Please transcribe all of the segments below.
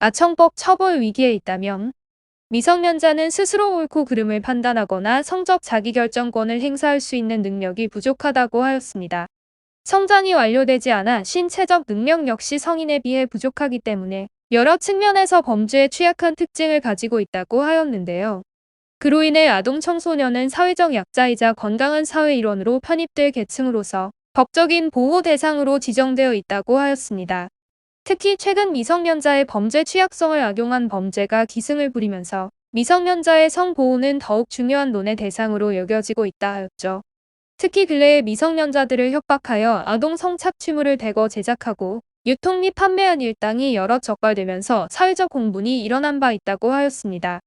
아청법 처벌 위기에 있다면 미성년자는 스스로 옳고 그름을 판단하거나 성적 자기결정권을 행사할 수 있는 능력이 부족하다고 하였습니다. 성장이 완료되지 않아 신체적 능력 역시 성인에 비해 부족하기 때문에 여러 측면에서 범죄에 취약한 특징을 가지고 있다고 하였는데요. 그로 인해 아동 청소년은 사회적 약자이자 건강한 사회 일원으로 편입될 계층으로서 법적인 보호 대상으로 지정되어 있다고 하였습니다. 특히 최근 미성년자의 범죄 취약성을 악용한 범죄가 기승을 부리면서 미성년자의 성보호는 더욱 중요한 논의 대상으로 여겨지고 있다 하였죠. 특히 근래에 미성년자들을 협박하여 아동 성착취물을 대거 제작하고 유통 및 판매한 일당이 여러 적발되면서 사회적 공분이 일어난 바 있다고 하였습니다.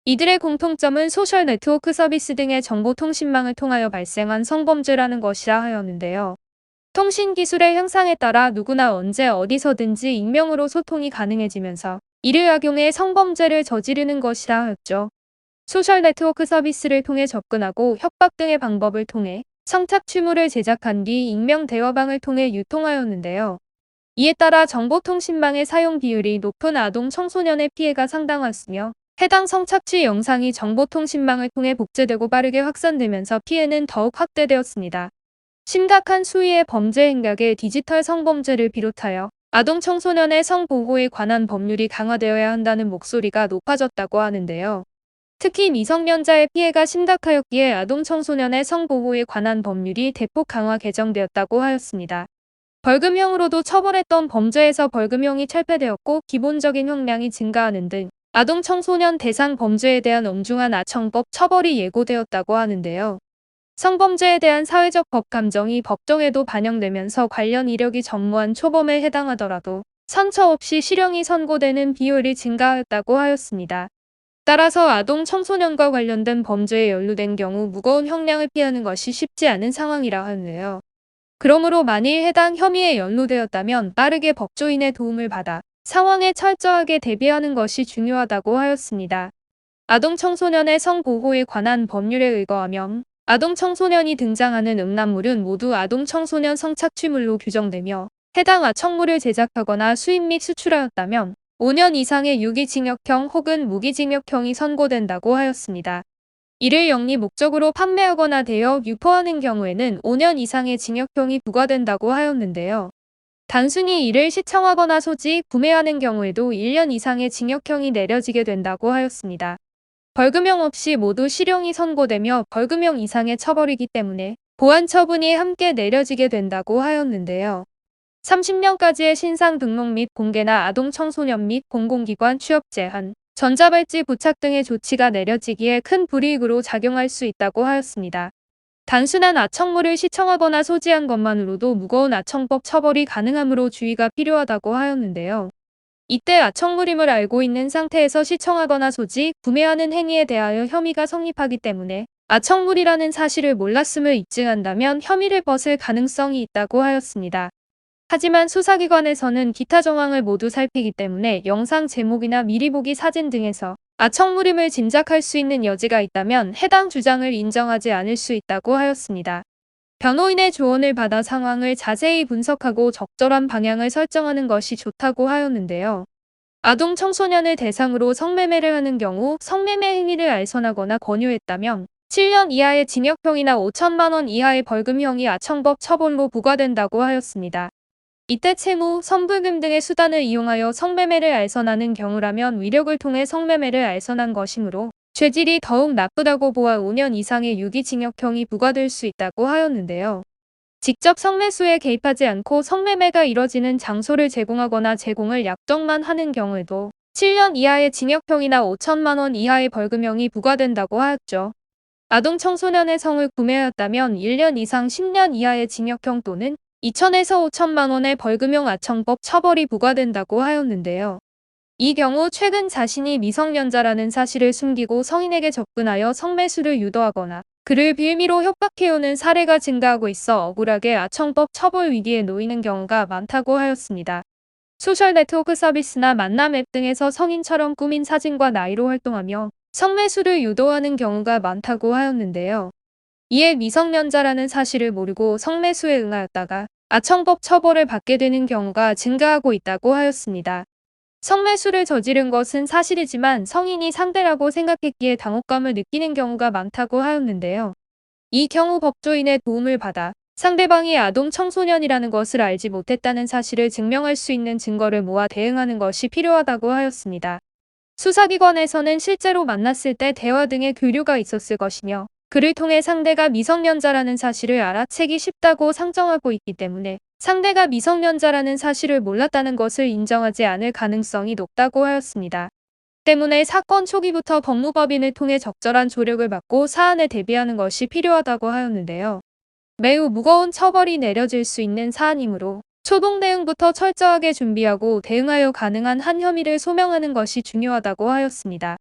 이들의 공통점은 소셜 네트워크 서비스 등의 정보통신망을 통하여 발생한 성범죄라는 것이라 하였는데요. 통신기술의 향상에 따라 누구나 언제 어디서든지 익명으로 소통이 가능해지면서 이를 악용해 성범죄를 저지르는 것이라 하였죠. 소셜 네트워크 서비스를 통해 접근하고 협박 등의 방법을 통해 성착취물을 제작한 뒤 익명 대화방을 통해 유통하였는데요. 이에 따라 정보통신망의 사용 비율이 높은 아동 청소년의 피해가 상당하였으며 해당 성착취 영상이 정보통신망을 통해 복제되고 빠르게 확산되면서 피해는 더욱 확대되었습니다. 심각한 수위의 범죄 행각의 디지털 성범죄를 비롯하여 아동 청소년의 성보호에 관한 법률이 강화되어야 한다는 목소리가 높아졌다고 하는데요. 특히 미성년자의 피해가 심각하였기에 아동 청소년의 성보호에 관한 법률이 대폭 강화 개정되었다고 하였습니다. 벌금형으로도 처벌했던 범죄에서 벌금형이 철폐되었고 기본적인 형량이 증가하는 등 아동 청소년 대상 범죄에 대한 엄중한 아청법 처벌이 예고되었다고 하는데요. 성범죄에 대한 사회적 법 감정이 법정에도 반영되면서 관련 이력이 전무한 초범에 해당하더라도 선처 없이 실형이 선고되는 비율이 증가하였다고 하였습니다. 따라서 아동 청소년과 관련된 범죄에 연루된 경우 무거운 형량을 피하는 것이 쉽지 않은 상황이라 하네요. 그러므로 만일 해당 혐의에 연루되었다면 빠르게 법조인의 도움을 받아 상황에 철저하게 대비하는 것이 중요하다고 하였습니다. 아동 청소년의 성보호에 관한 법률에 의거하면 아동 청소년이 등장하는 음란물은 모두 아동 청소년 성착취물로 규정되며 해당 아청물을 제작하거나 수입 및 수출하였다면 5년 이상의 유기징역형 혹은 무기징역형이 선고된다고 하였습니다. 이를 영리 목적으로 판매하거나 대여, 유포하는 경우에는 5년 이상의 징역형이 부과된다고 하였는데요. 단순히 이를 시청하거나 소지, 구매하는 경우에도 1년 이상의 징역형이 내려지게 된다고 하였습니다. 벌금형 없이 모두 실형이 선고되며 벌금형 이상의 처벌이기 때문에 보안 처분이 함께 내려지게 된다고 하였는데요. 30년까지의 신상 등록 및 공개나 아동 청소년 및 공공기관 취업 제한, 전자발찌 부착 등의 조치가 내려지기에 큰 불이익으로 작용할 수 있다고 하였습니다. 단순한 아청물을 시청하거나 소지한 것만으로도 무거운 아청법 처벌이 가능하므로 주의가 필요하다고 하였는데요. 이때 아청물임을 알고 있는 상태에서 시청하거나 소지, 구매하는 행위에 대하여 혐의가 성립하기 때문에 아청물이라는 사실을 몰랐음을 입증한다면 혐의를 벗을 가능성이 있다고 하였습니다. 하지만 수사기관에서는 기타 정황을 모두 살피기 때문에 영상 제목이나 미리 보기 사진 등에서 아청물임을 짐작할 수 있는 여지가 있다면 해당 주장을 인정하지 않을 수 있다고 하였습니다. 변호인의 조언을 받아 상황을 자세히 분석하고 적절한 방향을 설정하는 것이 좋다고 하였는데요. 아동 청소년을 대상으로 성매매를 하는 경우 성매매 행위를 알선하거나 권유했다면 7년 이하의 징역형이나 5천만 원 이하의 벌금형이 아청법 처벌로 부과된다고 하였습니다. 이때 채무, 선불금 등의 수단을 이용하여 성매매를 알선하는 경우라면 위력을 통해 성매매를 알선한 것이므로 죄질이 더욱 나쁘다고 보아 5년 이상의 유기징역형이 부과될 수 있다고 하였는데요. 직접 성매수에 개입하지 않고 성매매가 이뤄지는 장소를 제공하거나 제공을 약정만 하는 경우에도 7년 이하의 징역형이나 5천만 원 이하의 벌금형이 부과된다고 하였죠. 아동 청소년의 성을 구매하였다면 1년 이상 10년 이하의 징역형 또는 2천에서 5천만 원의 벌금형 아청법 처벌이 부과된다고 하였는데요. 이 경우 최근 자신이 미성년자라는 사실을 숨기고 성인에게 접근하여 성매수를 유도하거나 그를 빌미로 협박해오는 사례가 증가하고 있어 억울하게 아청법 처벌 위기에 놓이는 경우가 많다고 하였습니다. 소셜 네트워크 서비스나 만남 앱 등에서 성인처럼 꾸민 사진과 나이로 활동하며 성매수를 유도하는 경우가 많다고 하였는데요. 이에 미성년자라는 사실을 모르고 성매수에 응하였다가 아청법 처벌을 받게 되는 경우가 증가하고 있다고 하였습니다. 성매수를 저지른 것은 사실이지만 성인이 상대라고 생각했기에 당혹감을 느끼는 경우가 많다고 하였는데요. 이 경우 법조인의 도움을 받아 상대방이 아동 청소년이라는 것을 알지 못했다는 사실을 증명할 수 있는 증거를 모아 대응하는 것이 필요하다고 하였습니다. 수사기관에서는 실제로 만났을 때 대화 등의 교류가 있었을 것이며 그를 통해 상대가 미성년자라는 사실을 알아채기 쉽다고 상정하고 있기 때문에 상대가 미성년자라는 사실을 몰랐다는 것을 인정하지 않을 가능성이 높다고 하였습니다. 때문에 사건 초기부터 법무법인을 통해 적절한 조력을 받고 사안에 대비하는 것이 필요하다고 하였는데요. 매우 무거운 처벌이 내려질 수 있는 사안이므로 초동 대응부터 철저하게 준비하고 대응하여 가능한 한 혐의를 소명하는 것이 중요하다고 하였습니다.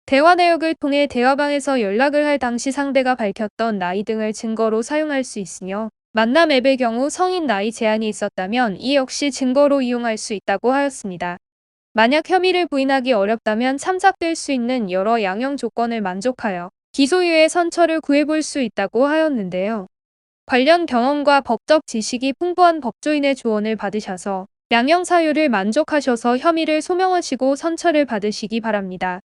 대화 내역을 통해 대화방에서 연락을 할 당시 상대가 밝혔던 나이 등을 증거로 사용할 수 있으며 만남 앱의 경우 성인 나이 제한이 있었다면 이 역시 증거로 이용할 수 있다고 하였습니다. 만약 혐의를 부인하기 어렵다면 참작될 수 있는 여러 양형 조건을 만족하여 기소유예 선처를 구해볼 수 있다고 하였는데요. 관련 경험과 법적 지식이 풍부한 법조인의 조언을 받으셔서 양형 사유를 만족하셔서 혐의를 소명하시고 선처를 받으시기 바랍니다.